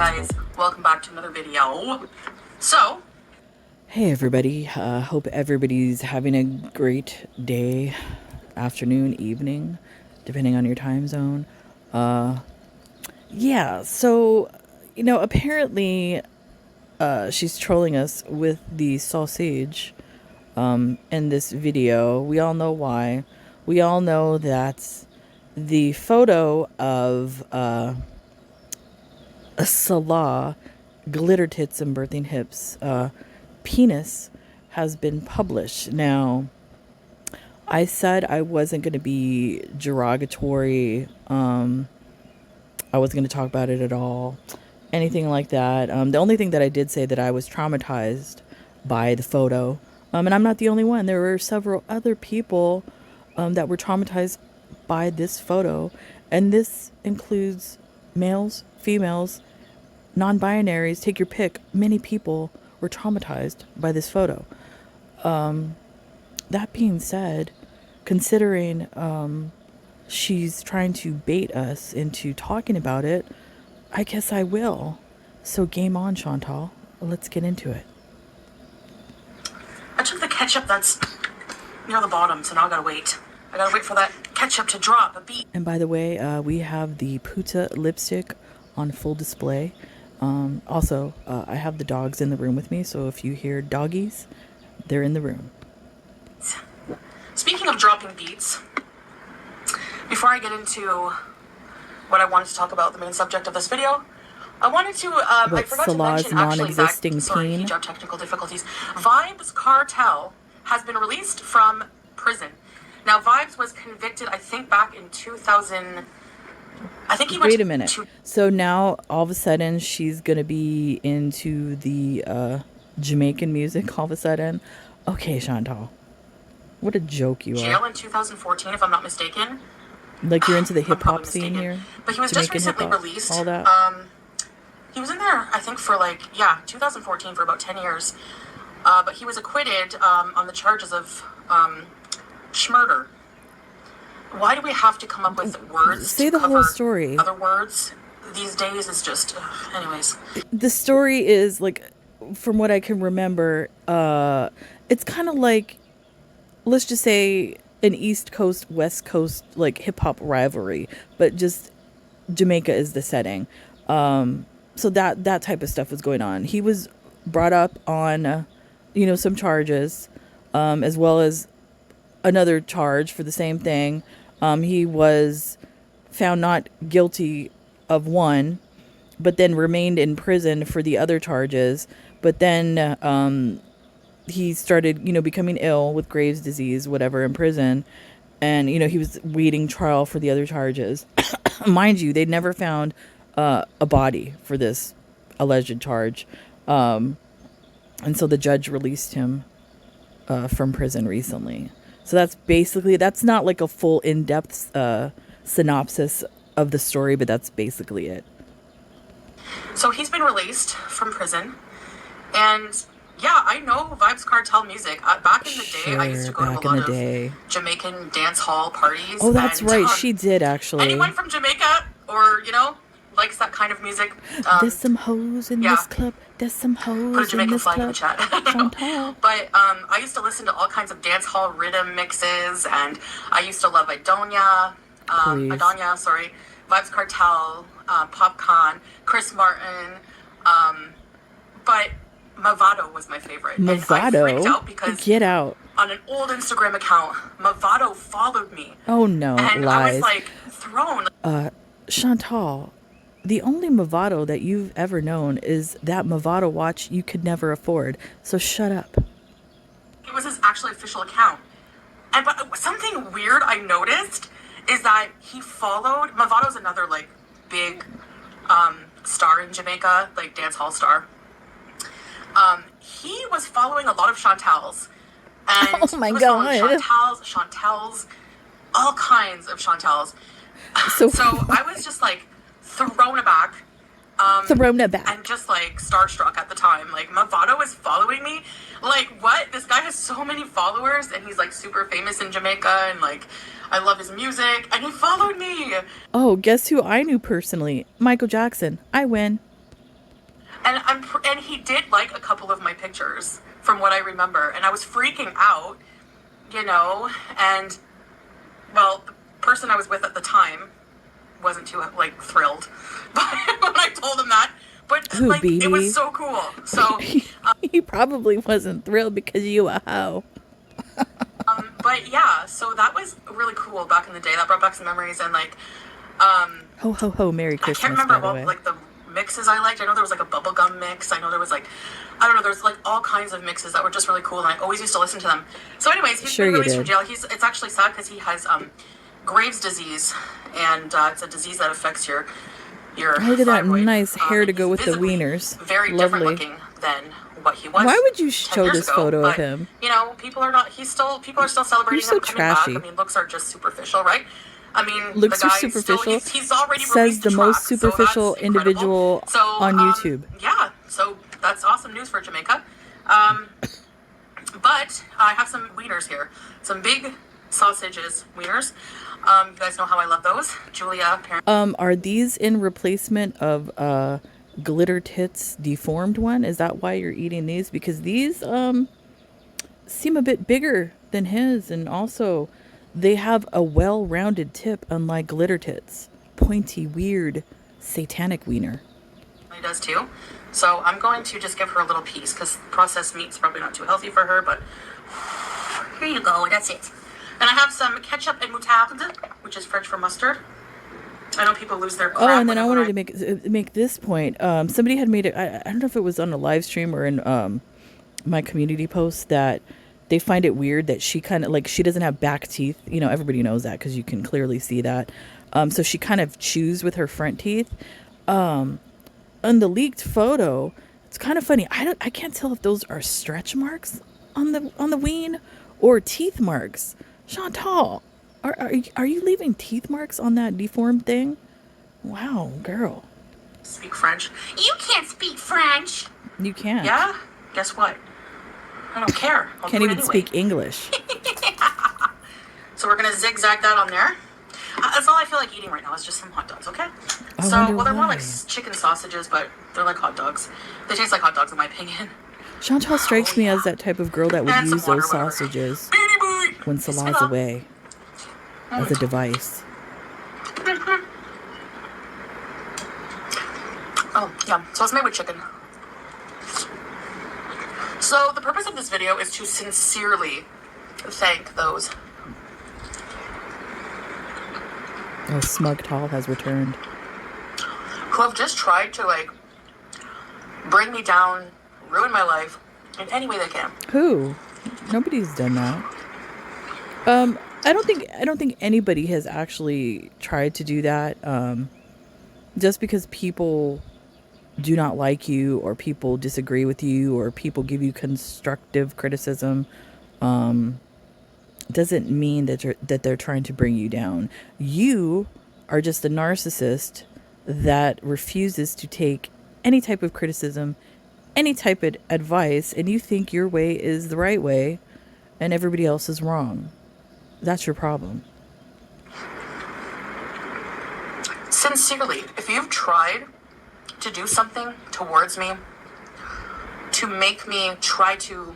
guys, welcome back to another video. So, hey everybody, hope everybody's having a great day, afternoon, evening, depending on your time zone. Yeah, so, apparently she's trolling us with the sausage in this video. We all know why. We all know that the photo of a Salah, glitter tits and birthing hips, penis has been published. Now, I said I wasn't going to be derogatory. I wasn't going to talk about it at all, anything like that. The only thing that I did say that I was traumatized by the photo, and I'm not the only one. There were several other people that were traumatized by this photo, and this includes males, females, non-binaries, take your pick. Many people were traumatized by this photo. That being said, considering she's trying to bait us into talking about it, I guess I will. So game on, Chantal. Let's get into it. I took the ketchup that's near the bottom, so now I gotta wait. I gotta wait for that ketchup to drop a beat. And by the way, we have the Puta lipstick on full display. Also, I have the dogs in the room with me, so if you hear doggies, they're in the room. Speaking of dropping beats, before I get into what I wanted to talk about, the main subject of this video, I wanted to, I forgot Salah's to mention actually non-existing that, sorry, peen? huge technical difficulties. Vybz Kartel has been released from prison. Now, Vybz was convicted, I think, back in 2000. I think he went Wait a minute. So now, all of a sudden, she's going to be into the Jamaican music all of a sudden? Okay, Chantal. What a joke you jail are. in 2014, if I'm not mistaken. Like you're into the I'm hip-hop probably scene mistaken. here? But he was Jamaican just recently hip-hop, released. all that? He was in there, I think, for 2014 for about 10 years. But he was acquitted on the charges of schmurder. Why do we have to come up with words Say to the cover whole story. other words? These days is just, anyways. The story is, like, from what I can remember, it's kind of like, let's just say, an East Coast, West Coast, like, hip-hop rivalry. But just Jamaica is the setting. So that type of stuff was going on. He was brought up on, some charges, as well as another charge for the same thing. He was found not guilty of one, but then remained in prison for the other charges. But then he started, becoming ill with Graves' disease, whatever, in prison. And, he was waiting trial for the other charges. Mind you, they'd never found a body for this alleged charge. And so the judge released him from prison recently. So that's not like a full in-depth synopsis of the story, but that's basically it. So he's been released from prison. And yeah, I know Vybz Kartel music. Back in the day, I used to go to a lot of Jamaican dance hall parties. Oh, that's right. She did, actually. Anyone from Jamaica or, likes that kind of music. There's some hoes in this club. There's some hoes put a Jamaican in this flag club. in the chat. But I used to listen to all kinds of dance hall rhythm mixes, and I used to love Vybz Kartel, Popcorn, Chris Martin, but Mavado was my favorite. Mavado? And I freaked out because get out. On an old Instagram account, Mavado followed me. Oh no, and lies. I was thrown. Chantal, the only Mavado that you've ever known is that Mavado watch you could never afford. So shut up. It was his actually official account. But something weird I noticed is that he followed Mavado's another big star in Jamaica, dance hall star. He was following a lot of Chantels. And oh my god. Chantels, all kinds of Chantels. So I was just thrown aback. And just starstruck at the time. Mavado is following me. What? This guy has so many followers and he's super famous in Jamaica and I love his music and he followed me. Oh, guess who I knew personally? Michael Jackson. I win. and he did like a couple of my pictures from what I remember, and I was freaking out, you know, and well, the person I was with at the time wasn't too like thrilled but when I told him that, but Ooh, like BB. it was so cool. So he probably wasn't thrilled because you a hoe. but yeah, so that was really cool back in the day. That brought back some memories, and like Ho ho ho, Merry Christmas. I can't remember by the all way. like the mixes I liked. I know there was like a bubblegum mix. I know there was like, I don't know, there's like all kinds of mixes that were just really cool, and I always used to listen to them. So anyways, he's been released from jail. It's actually sad because he has Graves' disease, and it's a disease that affects your look at that thyroid. nice hair to go with the wieners. Very Lovely. different looking than what he was. Why would you 10 show years this ago, photo but, of him? You know, people are still celebrating You're so him coming trashy. back. I mean, looks are just superficial, right? I mean, Looks the are guy superficial. he's already Says the most track, superficial so individual on YouTube. Yeah, so that's awesome news for Jamaica. But I have some wieners here, some big sausages wieners. You guys know how I love those. Julia, apparently. Are these in replacement of Glitter Tits deformed one? Is that why you're eating these? Because these seem a bit bigger than his, and also they have a well-rounded tip, unlike Glitter Tits. Pointy, weird, satanic wiener. He does too. So I'm going to just give her a little piece because processed meat's probably not too healthy for her, but here you go, that's it. And I have some ketchup and moutarde, which is French for mustard. I know people lose their crap. Oh, and then I wanted to make this point. Somebody had made it. I don't know if it was on a live stream or in my community post, that they find it weird that she kind of like, she doesn't have back teeth. You know, everybody knows that because you can clearly see that. So she kind of chews with her front teeth. On the leaked photo, it's kind of funny. I can't tell if those are stretch marks on the ween or teeth marks. Chantal, are you leaving teeth marks on that deformed thing? Wow, girl. Speak French. You can't speak French. You can't. Yeah? Guess what? I don't care. Can't even speak English. So we're going to zigzag that on there. That's all I feel like eating right now is just some hot dogs, okay? They're more like chicken sausages, but they're like hot dogs. They taste like hot dogs in my opinion. Chantal strikes me as that type of girl that would use those sausages when Salah's away as a device. Oh, yeah. So it's made with chicken. So the purpose of this video is to sincerely thank those. Oh, Smug Tall has returned. Who have just tried to, like, bring me down, ruin my life in any way they can. Who? Nobody's done that. I don't think anybody has actually tried to do that. Just because people do not like you, or people disagree with you, or people give you constructive criticism, doesn't mean that they're trying to bring you down. You are just a narcissist that refuses to take any type of criticism, any type of advice, and you think your way is the right way and everybody else is wrong. That's your problem. Sincerely, if you've tried to do something towards me to make me try to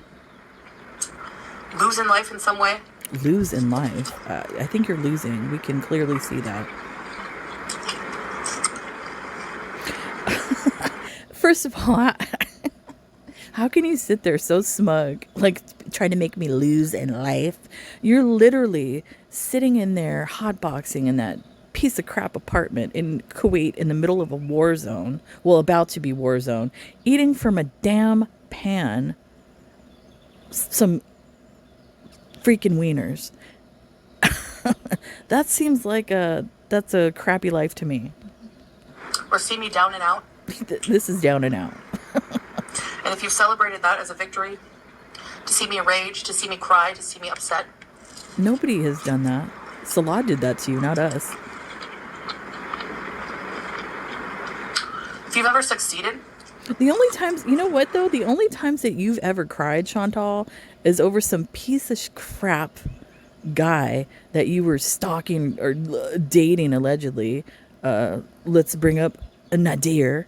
lose in life in some way. Lose in life? I think you're losing. We can clearly see that. First of all, how can you sit there so smug, like trying to make me lose in life? You're literally sitting in there hotboxing in that piece of crap apartment in Kuwait in the middle of a war zone, well, about to be war zone, eating from a damn pan some freaking wieners. That seems like that's a crappy life to me. Or see me down and out. This is down and out. And if you've celebrated that as a victory, to see me rage, to see me cry, to see me upset. Nobody has done that. Salah did that to you, not us. If you've ever succeeded. The only times, you know what though? The only times that you've ever cried, Chantal, is over some piece of crap guy that you were stalking or dating allegedly. Let's bring up Nadir.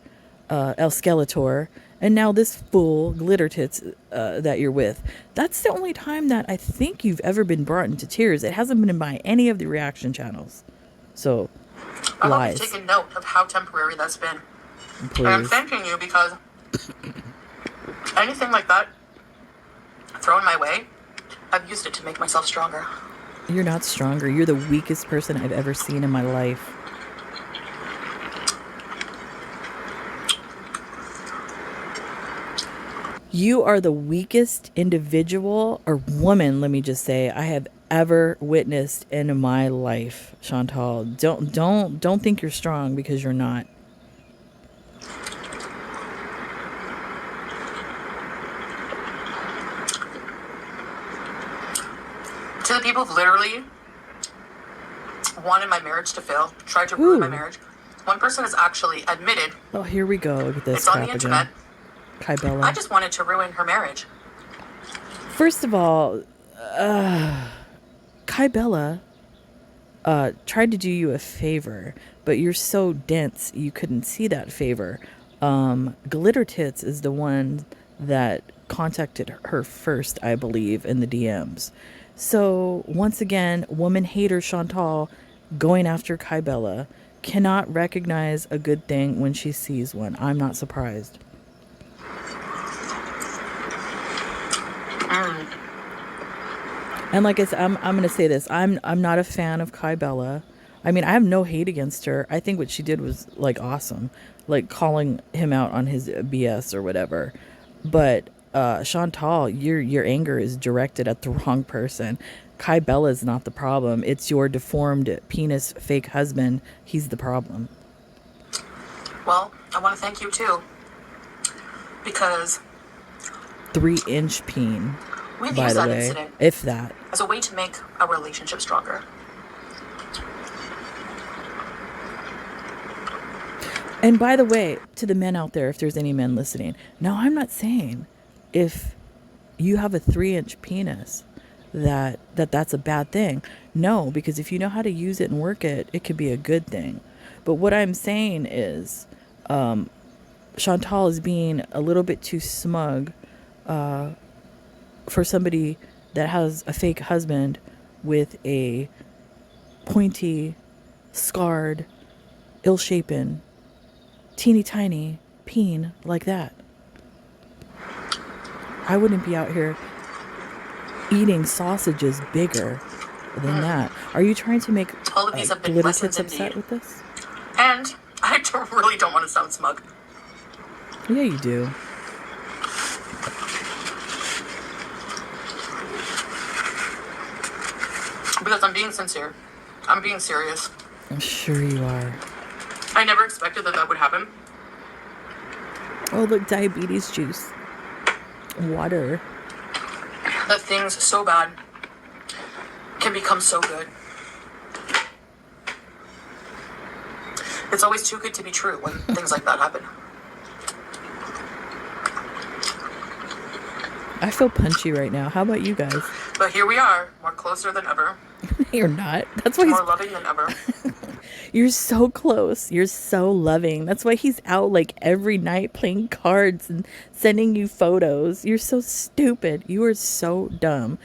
El Skeletor, and now this fool Glitter Tits that you're with. That's the only time that I think you've ever been brought into tears. It hasn't been by any of the reaction channels. So, I hope lies. you've taken note of how temporary that's been. Please. And I'm thanking you because anything like that thrown my way, I've used it to make myself stronger. You're not stronger. You're the weakest person I've ever seen in my life. You are the weakest individual or woman, let me just say, I have ever witnessed in my life, Chantal. Don't think you're strong, because you're not. To the people who've literally wanted my marriage to fail, tried to ruin my marriage, one person has actually admitted. Oh, here we go. Look at this. It's on the internet. Kybella. I just wanted to ruin her marriage. First of all, Kybella tried to do you a favor, but you're so dense you couldn't see that favor. Glitter Tits is the one that contacted her first, I believe, in the DMs. So once again, woman hater Chantal going after Kybella cannot recognize a good thing when she sees one. I'm not surprised. And like I said, I'm going to say this. I'm not a fan of Kybella. I mean, I have no hate against her. I think what she did was like awesome, like calling him out on his BS or whatever. But Chantal, your anger is directed at the wrong person. Kybella is not the problem. It's your deformed penis fake husband. He's the problem. Well, I want to thank you too, because 3-inch peen. We've by used the that way, incident if that. as a way to make our relationship stronger. And by the way, to the men out there, if there's any men listening, now I'm not saying if you have a 3-inch penis that's a bad thing. No, because if you know how to use it and work it, it could be a good thing. But what I'm saying is, Chantal is being a little bit too smug for somebody that has a fake husband with a pointy, scarred, ill-shapen, teeny tiny peen like that. I wouldn't be out here eating sausages bigger than that. Are you trying to make All of these have been Glitter lessons Tits upset indeed. with this? And I really don't want to sound smug. Yeah, you do. Because I'm being sincere. I'm being serious. I'm sure you are. I never expected that would happen. Oh, look, diabetes juice. Water. That things so bad can become so good. It's always too good to be true when things like that happen. I feel punchy right now. How about you guys? But here we are, more closer than ever. You're not. That's why More loving than ever. You're so close. You're so loving. That's why he's out like every night playing cards and sending you photos. You're so stupid. You are so dumb.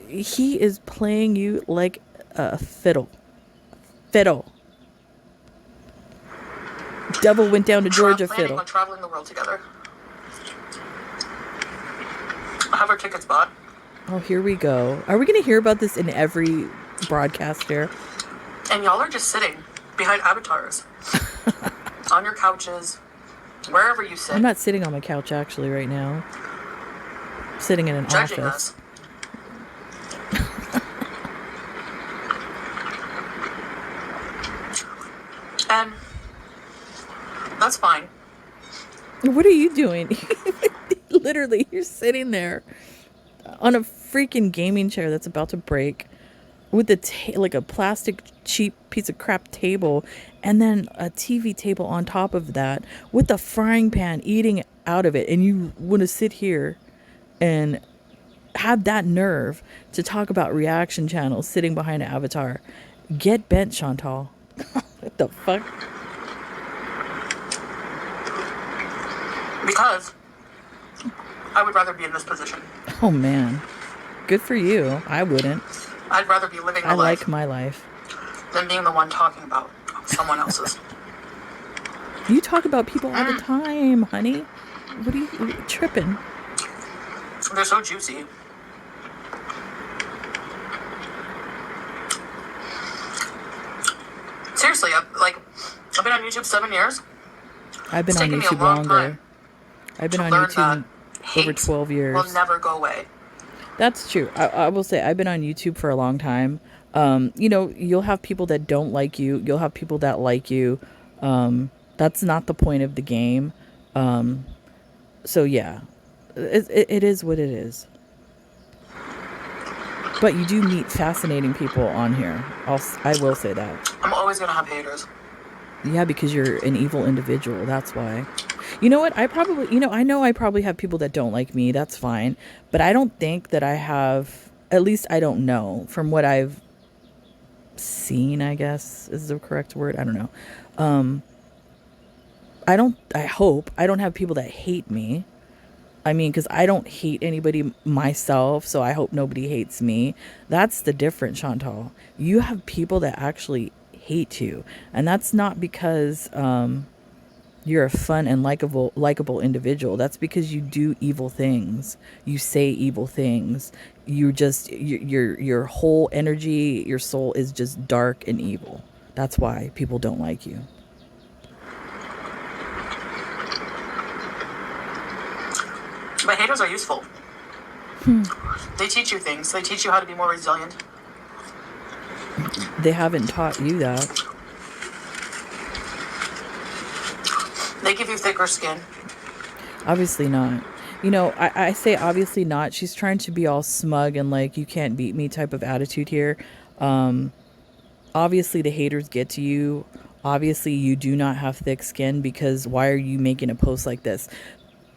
He is playing you like a fiddle. Fiddle. Devil went down to Georgia fiddle. On traveling the world together. I have our tickets bought. Oh, here we go. Are we going to hear about this in every broadcast here? And y'all are just sitting behind avatars. On your couches. Wherever you sit. I'm not sitting on my couch actually right now. I'm sitting in an judging office. Us. And that's fine. What are you doing? Literally, you're sitting there on a freaking gaming chair that's about to break with like a plastic cheap piece of crap table, and then a TV table on top of that with a frying pan eating out of it, and you want to sit here and have that nerve to talk about reaction channels sitting behind an avatar. Get bent, Chantal. What the fuck? Because I would rather be in this position. Oh man, good for you. I wouldn't. I'd rather be living I a life like my life than being the one talking about someone else's. You talk about people all the time, honey. What are you tripping? They're so juicy. Seriously, I've been on YouTube 7 years. I've been on YouTube longer. I've been on YouTube over 12 years. Will never go away. That's true. I will say I've been on YouTube for a long time. You know, you'll have people that don't like you. You'll have people that like you. That's not the point of the game. So yeah, it is what it is. But you do meet fascinating people on here. I will say that. I'm always going to have haters. Yeah, because you're an evil individual. That's why. You know what? I know I probably have people that don't like me. That's fine. But I don't think that I have, at least I don't know from what I've seen, I guess is the correct word. I don't know. I hope I don't have people that hate me. I mean, because I don't hate anybody myself, so I hope nobody hates me. That's the difference, Chantal. You have people that actually hate you, and that's not because you're a fun and likable individual. That's because you do evil things. You say evil things. Your whole energy, your soul is just dark and evil. That's why people don't like you. But haters are useful. They teach you things. They teach you how to be more resilient. They haven't taught you that. They give you thicker skin. Obviously not. You know, I say obviously not. She's trying to be all smug and like, you can't beat me type of attitude here. Obviously the haters get to you. Obviously you do not have thick skin, because why are you making a post like this?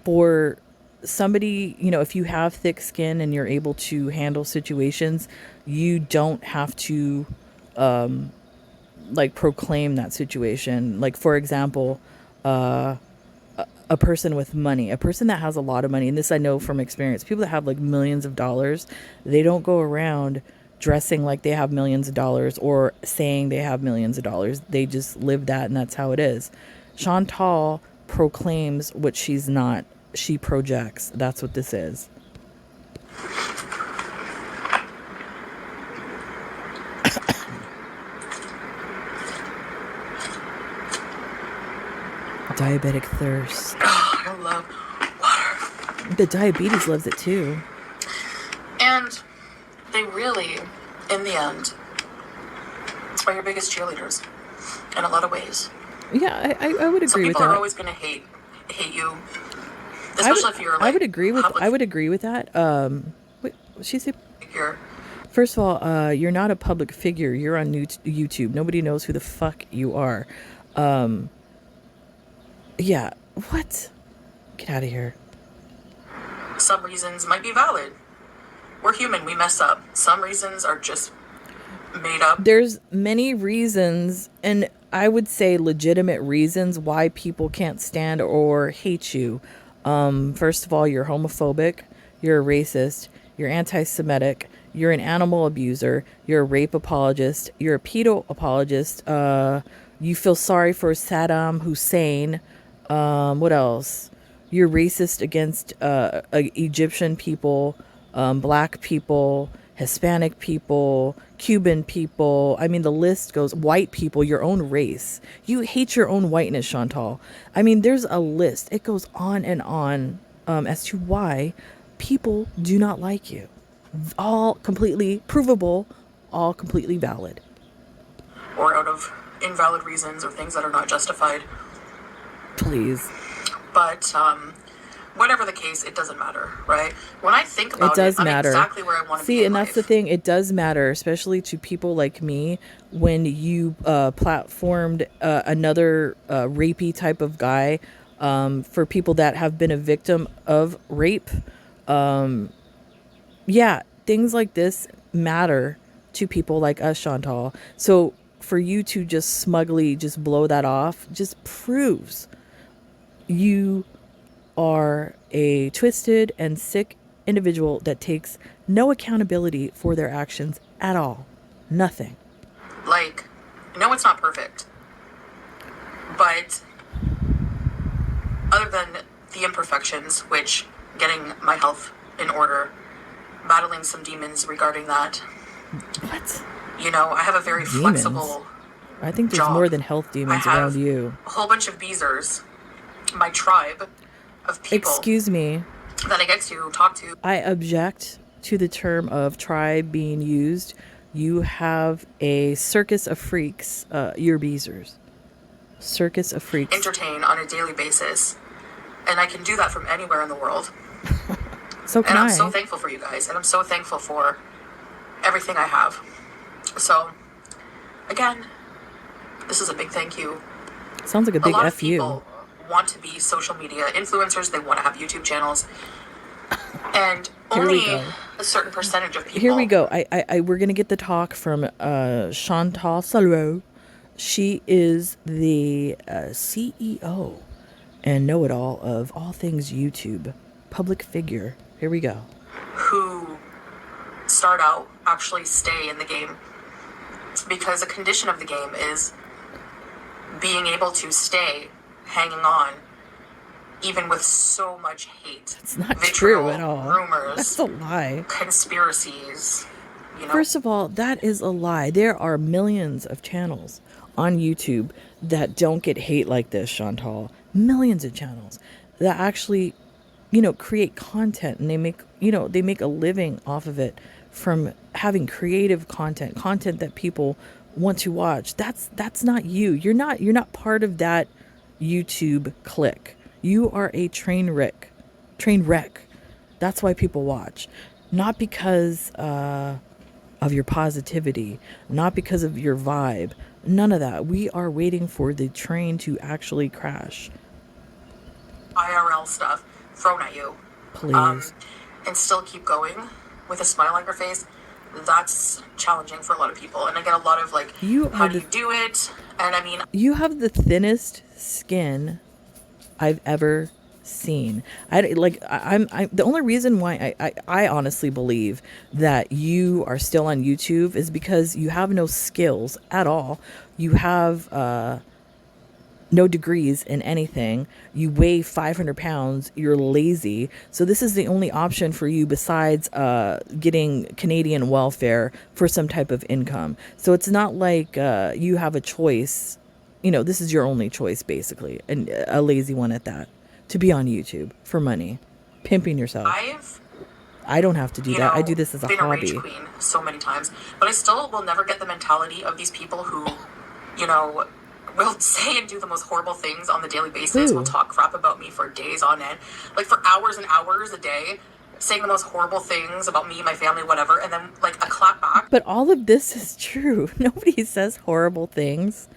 For somebody, you know, if you have thick skin and you're able to handle situations, you don't have to like proclaim that situation. Like, for example, a person with money, a person that has a lot of money, and this I know from experience, people that have like millions of dollars, they don't go around dressing like they have millions of dollars or saying they have millions of dollars. They just live that, and that's how it is. Chantal proclaims what she's not. She projects. That's what this is. Diabetic thirst. Oh, I love water. The diabetes loves it too. And they really, in the end, are your biggest cheerleaders in a lot of ways. Yeah, I would agree with that. Some people are always going to hate you. Especially if you're like, I would agree with that. Wait, she said. Figure. First of all, you're not a public figure. You're on YouTube. Nobody knows who the fuck you are. Yeah. What? Get out of here. Some reasons might be valid. We're human. We mess up. Some reasons are just made up. There's many reasons, and I would say legitimate reasons why people can't stand or hate you. First of all, you're homophobic, you're a racist, you're anti-Semitic, you're an animal abuser, you're a rape apologist, you're a pedo apologist, you feel sorry for Saddam Hussein, what else? You're racist against Egyptian people, black people, Hispanic people, Cuban people. I mean, the list goes. White people, your own race. You hate your own whiteness, Chantal. I mean, there's a list. It goes on and on as to why people do not like you. All completely provable, all completely valid. Or out of invalid reasons or things that are not justified. Please. But whatever the case, it doesn't matter, right? When I think about it does matter. I'm exactly where I want to be. See, and that's the thing. It does matter, especially to people like me, when you platformed another rapey type of guy for people that have been a victim of rape. Yeah, things like this matter to people like us, Chantal. So for you to just smugly just blow that off just proves you are a twisted and sick individual that takes no accountability for their actions at all. Nothing. Like, no, it's not perfect. But other than the imperfections, which getting my health in order, battling some demons regarding that. What? You know, I have a very flexible I think there's job. more than health demons around you. A whole bunch of Bzers, my tribe of people. Excuse me. That I get to talk to. I object to the term of tribe being used. You have a circus of freaks, your Bzers. Circus of freaks. Entertain on a daily basis. And I can do that from anywhere in the world. So can I. And I'm so thankful for you guys. And I'm so thankful for everything I have. So, again, this is a big thank you. Sounds like a big lot F of people want to be social media influencers. They want to have YouTube channels. And only a certain percentage of people. Here we go. We're going to get the talk from Chantal Salro. She is the CEO and know-it-all of all things YouTube. Public figure. Here we go. Who start out, actually stay in the game. Because a condition of the game is being able to stay hanging on, even with so much hate. It's not vitriol, true at all. Rumors. That's a lie. Conspiracies. You know? First of all, that is a lie. There are millions of channels on YouTube that don't get hate like this, Chantal. Millions of channels that actually, create content, and they make a living off of it from having creative content that people want to watch. That's not you. You're not part of that YouTube clique. You are a train wreck. That's why people watch. Not because of your positivity, not because of your vibe. None of that. We are waiting for the train to actually crash. IRL stuff thrown at you. Please. And still keep going with a smile on your face. That's challenging for a lot of people. And I get a lot of how do you do it? And I mean, you have the thinnest skin I've ever seen. I'm the only reason why I honestly believe that you are still on YouTube is because you have no skills at all. You have no degrees in anything. You weigh 500 pounds. You're lazy. So this is the only option for you besides getting Canadian welfare for some type of income. So it's not like you have a choice. This is your only choice, basically, and a lazy one at that, to be on YouTube for money, pimping yourself. I don't have to do that. I do this as a hobby. I've been a rage queen so many times, but I still will never get the mentality of these people who, will say and do the most horrible things on the daily basis. Will talk crap about me for days on end, for hours and hours a day, saying the most horrible things about me, my family, whatever, and then a clap back. But all of this is true. Nobody says horrible things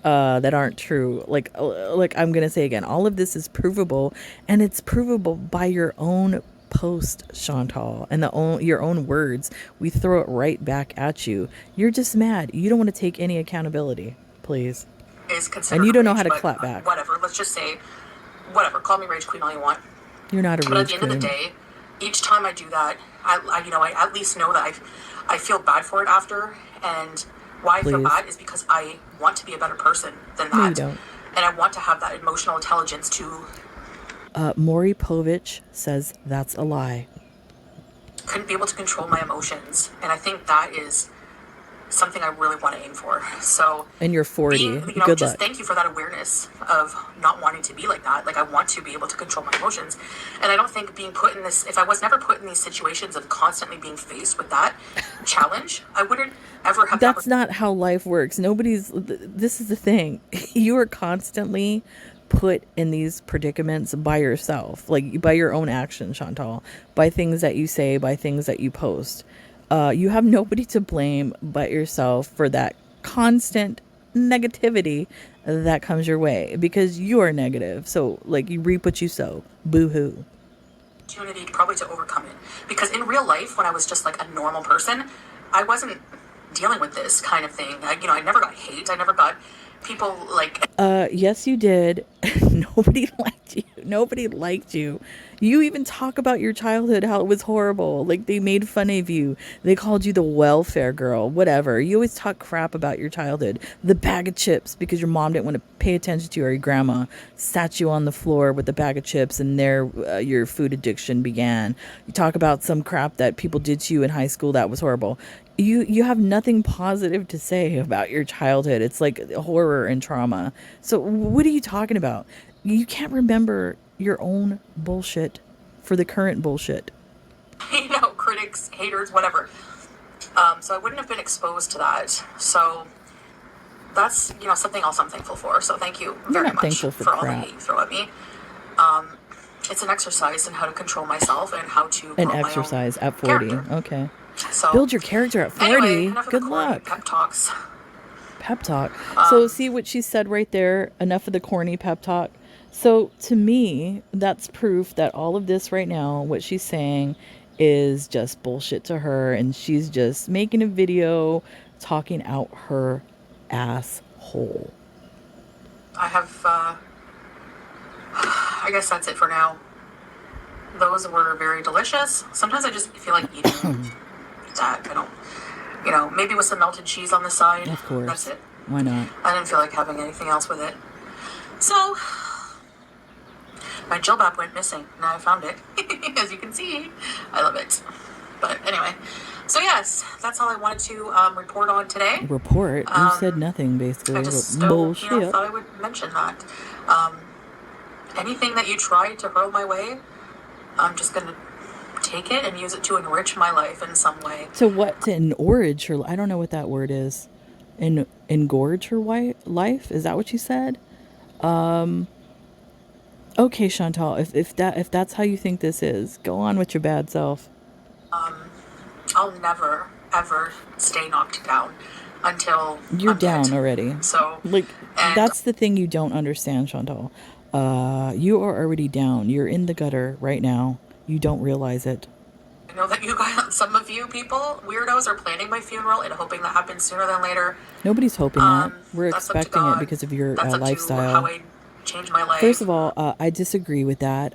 that aren't true. I'm gonna say again, all of this is provable, and it's provable by your own post, Chantal, and your own words. We throw it right back at you. You're just mad. You don't want to take any accountability, please. Is considered and you don't know rage, how to clap back. Whatever. Let's just say, whatever. Call me rage queen all you want. You're not a rage queen. But at the end of the day, each time I do that, I at least know that I feel bad for it after. And why I feel bad is because I want to be a better person than that. No, you don't. And I want to have that emotional intelligence to. Maury Povich says that's a lie. Couldn't be able to control my emotions, and I think that is something I really want to aim for. So, and you're 40. Good luck. Thank you for that awareness of not wanting to be like that. I want to be able to control my emotions. And I don't think being put in this, if I was never put in these situations of constantly being faced with that challenge, I wouldn't ever have. That's not how life works. This is the thing. You are constantly put in these predicaments by yourself, by your own actions, Chantal, by things that you say, by things that you post. You have nobody to blame but yourself for that constant negativity that comes your way, because you are negative. So you reap what you sow. Boo-hoo. Opportunity probably to overcome it, because in real life, when I was just a normal person, I wasn't dealing with this kind of thing. I never got hate. I never got people like. Yes, you did. Nobody liked you. Nobody liked you. You even talk about your childhood, how it was horrible. Like, they made fun of you. They called you the welfare girl, whatever. You always talk crap about your childhood. The bag of chips, because your mom didn't want to pay attention to you, or your grandma sat you on the floor with the bag of chips, and there your food addiction began. You talk about some crap that people did to you in high school that was horrible. You have nothing positive to say about your childhood. It's like horror and trauma. So what are you talking about? You can't remember your own bullshit for the current bullshit. Critics, haters, whatever. So I wouldn't have been exposed to that. So that's, something else I'm thankful for. So thank you very much for all the hate you throw at me. It's an exercise in how to control myself and how to an exercise at 40. Character. Okay. So build your character at 40. Anyway, good luck. Pep talks. Pep talk. So see what she said right there? Enough of the corny pep talk. So to me, that's proof that all of this right now, what she's saying, is just bullshit to her, and she's just making a video talking out her asshole. I have I guess that's it for now. Those were very delicious. Sometimes I just feel like eating that. I don't, maybe with some melted cheese on the side. Of course. That's it. Why not? I didn't feel like having anything else with it. So, my jilbab went missing. Now I found it. As you can see, I love it. But anyway, so yes, that's all I wanted to report on today. Report? You said nothing, basically. I just bullshit. thought I would mention that. Anything that you try to hurl my way, I'm just going to take it and use it to enrich my life in some way. To what? To engorge her? I don't know what that word is. Engorge her life? Is that what you said? Okay, Chantal, if that's how you think this is, go on with your bad self. I'll never, ever stay knocked down until you're I'm down dead. already. So, that's the thing you don't understand, Chantal. You are already down. You're in the gutter right now. You don't realize it. I know that you guys, some of you people, weirdos, are planning my funeral and hoping that happens sooner than later. Nobody's hoping that. We're expecting it because of your lifestyle. To how I change my life. First of all, I disagree with that.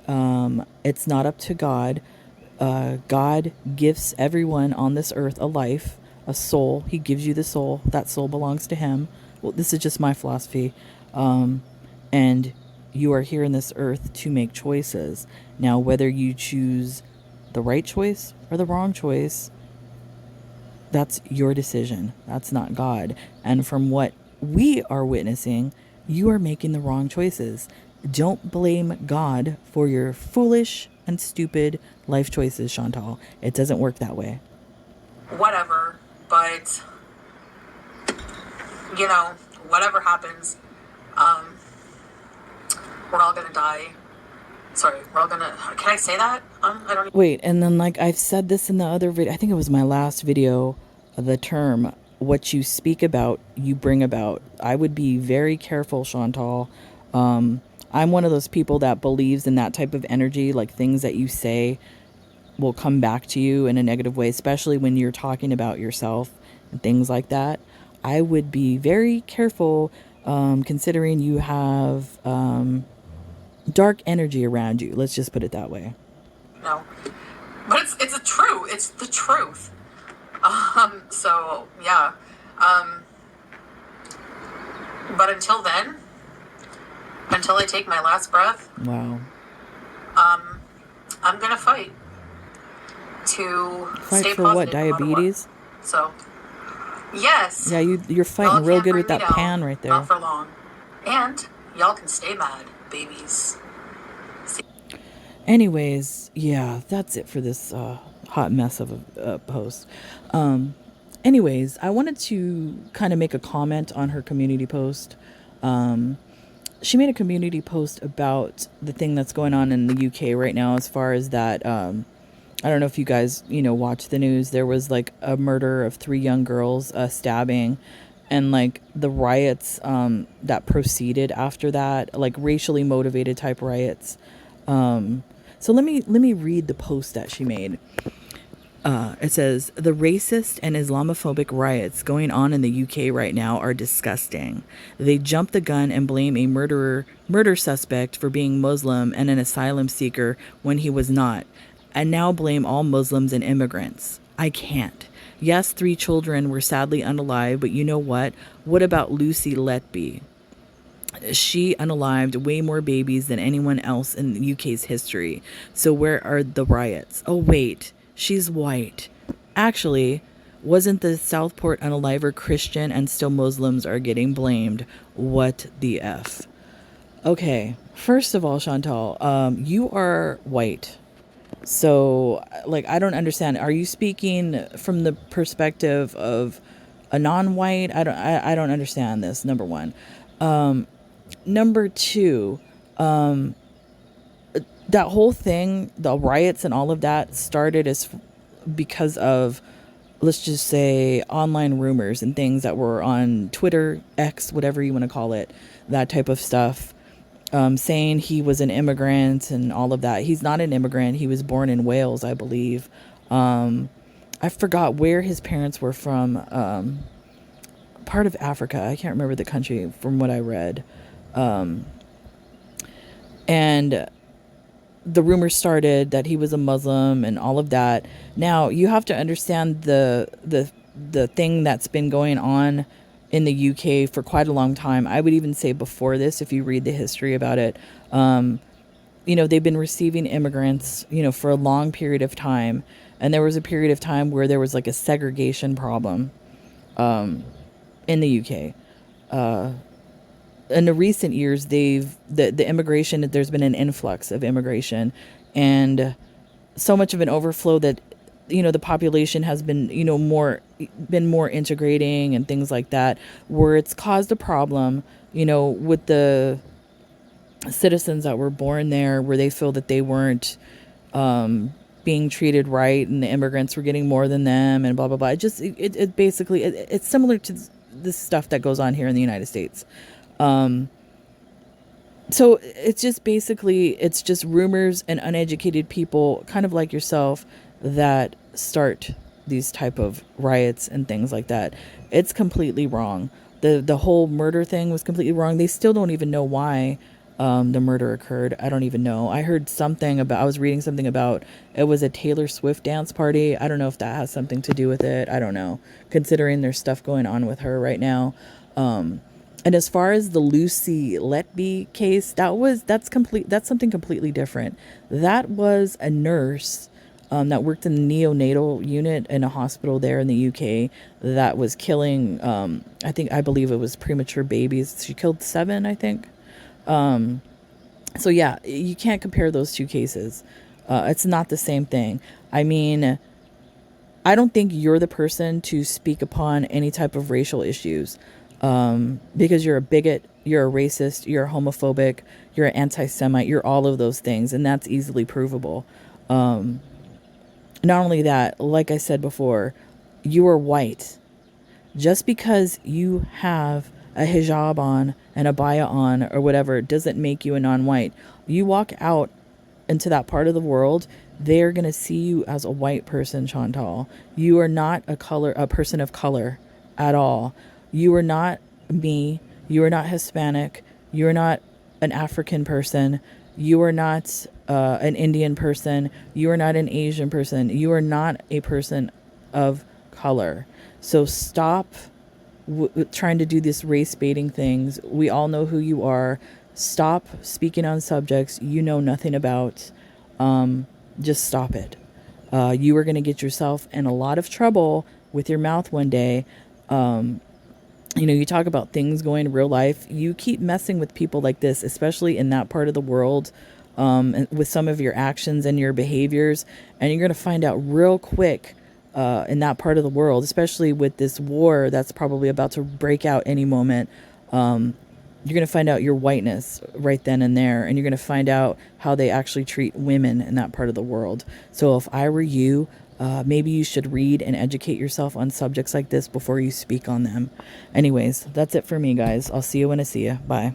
It's not up to God. God gives everyone on this earth a life, a soul. He gives you the soul. That soul belongs to him. Well, this is just my philosophy. And you are here in this earth to make choices. Now, whether you choose the right choice or the wrong choice, that's your decision. That's not God. And from what we are witnessing, you are making the wrong choices. Don't blame God for your foolish and stupid life choices, Chantal. It doesn't work that way. Whatever, but whatever happens, we're all gonna die. Sorry, we're all gonna. Can I say that? I don't. Wait, and then I've said this in the other video. I think it was my last video. The term "what you speak about, you bring about." I would be very careful, Chantal. I'm one of those people that believes in that type of energy, like things that you say will come back to you in a negative way, especially when you're talking about yourself and things like that. I would be very careful, considering you have dark energy around you. Let's just put it that way. No, but it's true. It's the truth. So yeah. But until then, until I take my last breath. Wow. I'm gonna fight to stay for positive. What, diabetes? So, yes. Yeah, you're fighting real good with that pan right there. Not for long. And y'all can stay mad, babies. Anyways, yeah, that's it for this hot mess of a post. Anyways, I wanted to kind of make a comment on her community post. She made a community post about the thing that's going on in the UK right now, as far as that. I don't know if you guys, watch the news. There was a murder of 3 young girls, stabbing, and the riots that proceeded after that, racially motivated type riots. So let me read the post that she made. It says the racist and Islamophobic riots going on in the UK right now are disgusting. They jump the gun and blame a murder suspect for being Muslim and an asylum seeker when he was not, and now blame all Muslims and immigrants. I can't. Yes, 3 children were sadly unalive, but you know what? What about Lucy Letby? She unalived way more babies than anyone else in the UK's history. So where are the riots? Oh, wait, she's white. Actually, wasn't the Southport unaliver Christian and still Muslims are getting blamed? What the F? Okay, first of all, Chantal, you are white. So, like, I don't understand. Are you speaking from the perspective of a non-white? I don't understand this, number one. Number two, that whole thing, the riots and all of that started as because of, let's just say, online rumors and things that were on Twitter, X, whatever you want to call it, that type of stuff, saying he was an immigrant and all of that. He's not an immigrant. He was born in Wales, I believe. I forgot where his parents were from. Part of Africa. I can't remember the country from what I read. And the rumor started that he was a Muslim and all of that. Now you have to understand the thing that's been going on in the UK for quite a long time. I would even say before this, if you read the history about it, they've been receiving immigrants, for a long period of time. And there was a period of time where there was like a segregation problem, in the UK. In the recent years, the immigration, there's been an influx of immigration and so much of an overflow that, the population has been, more integrating and things like that, where it's caused a problem, with the citizens that were born there, where they feel that they weren't, being treated right and the immigrants were getting more than them and blah, blah, blah. It basically, it's similar to this stuff that goes on here in the United States. So it's just rumors and uneducated people kind of like yourself that start these type of riots and things like that. It's completely wrong. The whole murder thing was completely wrong. They still don't even know why the murder occurred. I don't even know. I was reading something about it was a Taylor Swift dance party. I don't know if that has something to do with it. I don't know, considering there's stuff going on with her right now. And as far as the Lucy Letby case, that's something completely different. That was a nurse that worked in the neonatal unit in a hospital there in the UK that was killing, I believe it was premature babies. She killed 7, I think. So yeah, you can't compare those two cases. It's not the same thing. I mean, I don't think you're the person to speak upon any type of racial issues. Because you're a bigot, you're a racist, you're homophobic, you're an anti-Semite, you're all of those things, and that's easily provable. Not only that, like I said before, you are white. Just because you have a hijab on, an abaya on, or whatever, doesn't make you a non-white. You walk out into that part of the world, they're going to see you as a white person, Chantal. You are not a person of color at all. You are not me. You are not Hispanic. You are not an African person. You are not an Indian person. You are not an Asian person. You are not a person of color. So stop trying to do this race baiting things. We all know who you are. Stop speaking on subjects you know nothing about. Just stop it. You are going to get yourself in a lot of trouble with your mouth one day. You talk about things going in real life. You keep messing with people like this, especially in that part of the world, and with some of your actions and your behaviors. And you're going to find out real quick in that part of the world, especially with this war that's probably about to break out any moment. You're going to find out your whiteness right then and there. And you're going to find out how they actually treat women in that part of the world. So if I were you, maybe you should read and educate yourself on subjects like this before you speak on them. Anyways, that's it for me, guys. I'll see you when I see you. Bye.